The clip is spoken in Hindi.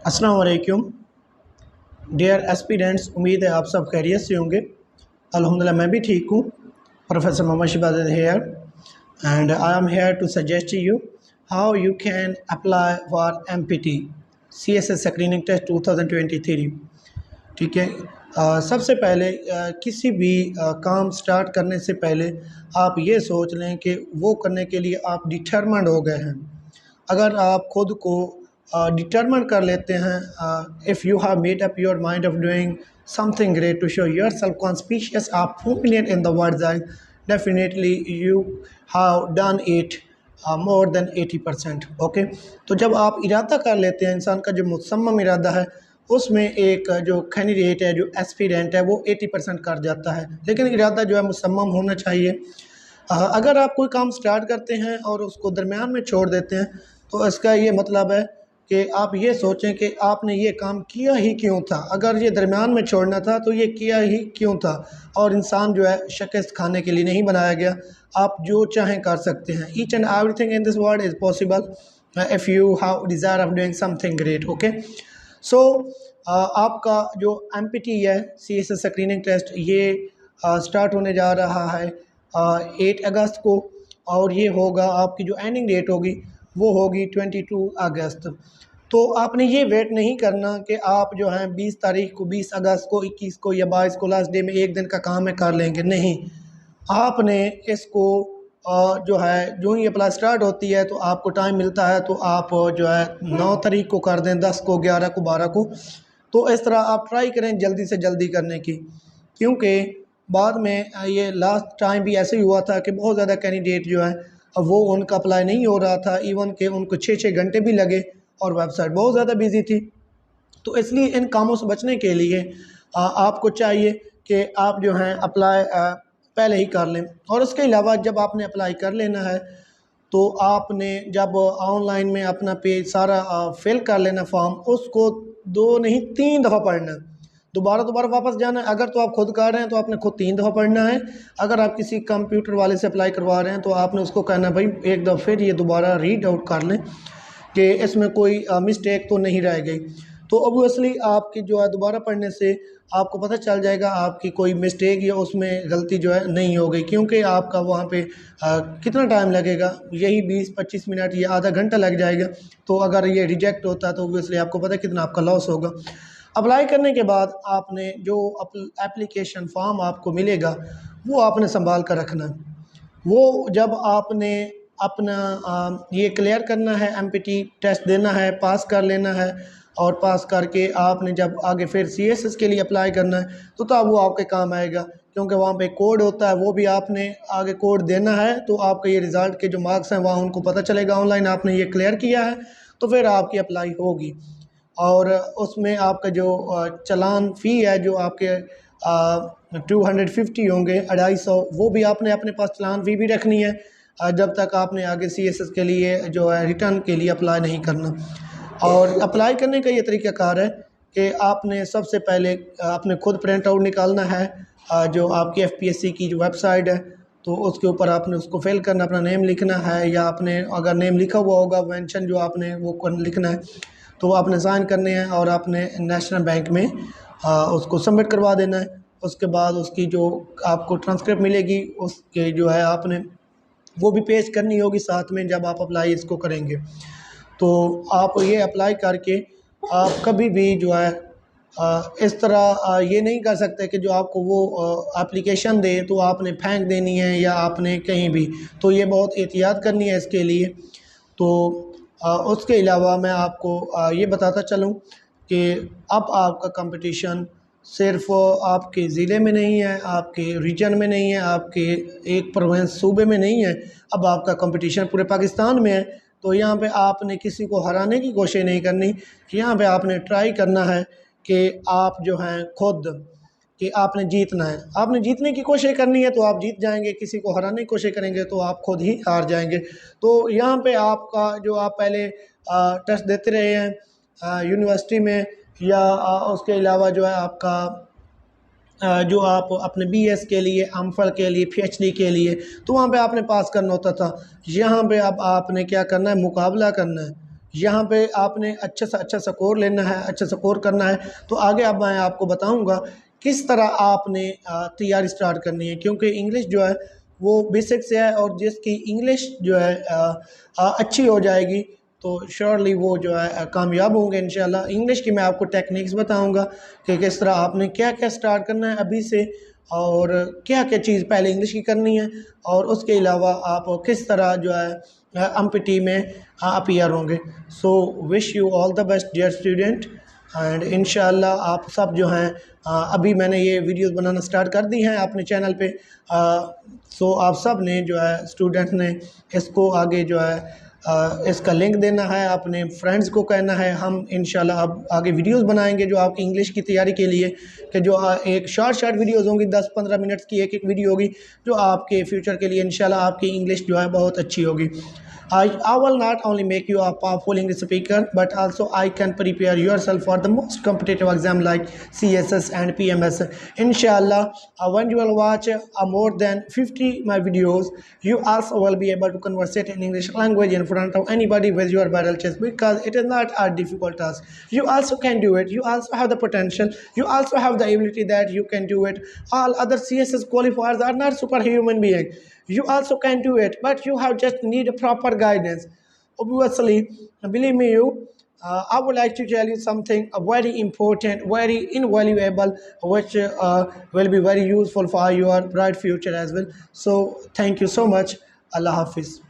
अस्सलाम वालेकुम डियर एस्पिरेंट्स। उम्मीद है आप सब खैरियत से होंगे। अल्हम्दुलिल्लाह मैं भी ठीक हूँ। Professor Mohammad Shibaz here and I am here to suggest you how you can apply for MPT CSS screening test 2023। ठीक है। सबसे पहले किसी भी काम स्टार्ट करने से पहले आप ये सोच लें कि वो करने के लिए आप डिटर्मेंट हो गए हैं। अगर आप खुद को डिटर्मिन कर लेते हैं, if you have made up your mind of doing something great to show yourself conspicuous आप prominent in the world I definitely you have done it more than 80%। Okay, तो जब आप इरादा कर लेते हैं, इंसान का जो मुसम्मम इरादा है उसमें एक जो कैंडिडेट है, जो एस्पिरेंट है, वो 80% कर जाता है। लेकिन इरादा जो है मुसम्मम होना चाहिए। अगर आप कोई काम स्टार्ट करते हैं और उसको दरमियान में छोड़ देते हैं तो इसका ये मतलब है कि आप ये सोचें कि आपने ये काम किया ही क्यों था। अगर ये दरमियान में छोड़ना था तो ये किया ही क्यों था। और इंसान जो है शिकस्त खाने के लिए नहीं बनाया गया। आप जो चाहें कर सकते हैं। Each and everything in this world is possible if you have desire of doing something great. Okay, so आपका जो MPT है CSS स्क्रीनिंग टेस्ट, ये स्टार्ट होने जा रहा है 8 अगस्त को, और ये होगा, आपकी जो एंडिंग डेट होगी वो होगी 22 अगस्त। तो आपने ये वेट नहीं करना कि आप जो हैं 20 तारीख को, 20 अगस्त को, 21 को या 22 को लास्ट डे में एक दिन का काम है कर लेंगे। नहीं, आपने इसको जो है जो ही अप्लाई स्टार्ट होती है तो आपको टाइम मिलता है तो आप जो है 9 तारीख को कर दें, 10 को, 11 को, 12 को। तो इस तरह आप ट्राई करें जल्दी से जल्दी करने की, क्योंकि बाद में ये लास्ट टाइम भी ऐसे ही हुआ था कि बहुत ज़्यादा कैंडिडेट जो है वो उनका अप्लाई नहीं हो रहा था, इवन के उनको 6-6 घंटे भी लगे और वेबसाइट बहुत ज़्यादा बिजी थी। तो इसलिए इन कामों से बचने के लिए आपको चाहिए कि आप जो हैं अप्लाई पहले ही कर लें। और उसके अलावा जब आपने अप्लाई कर लेना है तो आपने जब ऑनलाइन में अपना पेज सारा फिल कर लेना फॉर्म, उसको 2 नहीं 3 दफ़ा पढ़ना है। दोबारा वापस जाना है। अगर तो आप खुद कर रहे हैं तो आपने खुद 3 दफ़ा पढ़ना है। अगर आप किसी कंप्यूटर वाले से अप्लाई करवा रहे हैं तो आपने उसको कहना है भाई एक दफ़ा फिर ये दोबारा रीड आउट कर लें कि इसमें कोई मिस्टेक तो नहीं रह गई। तो ऑब्वियसली आपकी जो है दोबारा पढ़ने से आपको पता चल जाएगा आपकी कोई मिस्टेक या उसमें गलती जो है नहीं हो गई, क्योंकि आपका वहाँ पे कितना टाइम लगेगा, यही 20-25 मिनट या आधा घंटा लग जाएगा। तो अगर ये रिजेक्ट होता है तो ऑब्वियसली आपको पता है कितना आपका लॉस होगा। अप्लाई करने के बाद आपने जो एप्लीकेशन फॉर्म आपको मिलेगा वो आपने संभाल कर रखना है। वो जब आपने अपना ये क्लियर करना है, MPT टेस्ट देना है, पास कर लेना है, और पास करके आपने जब आगे फिर CSS के लिए अप्लाई करना है तो तब वो आपके काम आएगा, क्योंकि वहाँ पे कोड होता है, वो भी आपने आगे कोड देना है। तो आपका ये रिज़ल्ट के जो मार्क्स हैं वहाँ उनको पता चलेगा ऑनलाइन आपने ये क्लियर किया है, तो फिर आपकी अप्लाई होगी। और उसमें आपका जो चालान फ़ी है जो आपके 250 होंगे, 250, वो भी आपने अपने पास चालान फ़ी भी रखनी है जब तक आपने आगे CSS के लिए जो है रिटर्न के लिए अप्लाई नहीं करना। और अप्लाई करने का ये तरीक़ाकार है कि आपने सबसे पहले आपने खुद प्रिंट आउट निकालना है जो आपकी FPSC की जो वेबसाइट है, तो उसके ऊपर आपने उसको फिल करना, अपना नेम लिखना है, या आपने अगर नेम लिखा हुआ होगा मेंशन जो आपने वो लिखना है, तो आपने साइन करने हैं और आपने नेशनल बैंक में उसको सबमिट करवा देना है। उसके बाद उसकी जो आपको ट्रांसक्रिप्ट मिलेगी उसके जो है आपने वो भी पेश करनी होगी साथ में जब आप अप्लाई इसको करेंगे। तो आप ये अप्लाई करके आप कभी भी जो है इस तरह ये नहीं कर सकते कि जो आपको वो एप्लीकेशन दे तो आपने फेंक देनी है या आपने कहीं भी, तो ये बहुत एहतियात करनी है इसके लिए। तो उसके अलावा मैं आपको ये बताता चलूँ कि अब आपका कंपटीशन सिर्फ आपके ज़िले में नहीं है, आपके रीजन में नहीं है, आपके एक प्रोविंस सूबे में नहीं है, अब आपका कंपटीशन पूरे पाकिस्तान में है। तो यहाँ पे आपने किसी को हराने की कोशिश नहीं करनी, यहाँ पे आपने ट्राई करना है कि आप जो हैं खुद कि आपने जीतना है। आपने जीतने की कोशिश करनी है तो आप जीत जाएंगे, किसी को हराने की कोशिश करेंगे तो आप खुद ही हार जाएंगे। तो यहाँ पे आपका जो आप पहले टेस्ट देते रहे हैं यूनिवर्सिटी में, या उसके अलावा जो है आपका जो आप अपने BS के लिए, MPhil के लिए, PhD के लिए, तो वहाँ पे आपने पास करना होता था। यहाँ पे अब आपने क्या करना है, मुकाबला करना है। यहाँ पे आपने अच्छा सा अच्छा स्कोर लेना है, अच्छा स्कोर करना है। तो आगे अब मैं आपको बताऊँगा किस तरह आपने तैयारी स्टार्ट करनी है, क्योंकि इंग्लिश जो है वो बेसिक से है, और जिसकी इंग्लिश जो है अच्छी हो जाएगी तो श्योरली वो जो है कामयाब होंगे इंशाल्लाह। इंग्लिश की मैं आपको टेक्निक्स बताऊंगा कि किस तरह आपने क्या क्या स्टार्ट करना है अभी से, और क्या क्या चीज़ पहले इंग्लिश की करनी है, और उसके अलावा आप किस तरह जो है एमपीटी में अपीयर होंगे। So wish you all the best dear student, and इंशाल्लाह आप सब जो हैं अभी मैंने ये वीडियोस बनाना स्टार्ट कर दी हैं अपने चैनल पे। सो आप सब ने जो है स्टूडेंट ने इसको आगे जो है इसका लिंक देना है, अपने फ्रेंड्स को कहना है। हम इंशाल्लाह अब आगे वीडियोस बनाएंगे जो आपकी इंग्लिश की तैयारी के लिए, कि जो एक शॉर्ट वीडियोस होंगी, 10-15 मिनट्स की एक वीडियो होगी, जो आपके फ्यूचर के लिए इंशाल्लाह आपकी इंग्लिश जो है बहुत अच्छी होगी। I will not only make you a powerful English speaker, but also I can prepare yourself for the most competitive exam like CSS and PMS. Inshallah, when you will watch more than 50 my videos, you also will be able to conversate in English language in front of anybody with your barrel chest, because it is not a difficult task. You also can do it. You also have the potential. You also have the ability that you can do it. All other CSS qualifiers are not superhuman beings. You also can do it, but you have just need a proper guidance. Obviously, believe me, I would like to tell you something very important, very invaluable, which will be very useful for your bright future as well. So thank you so much. Allah Hafiz.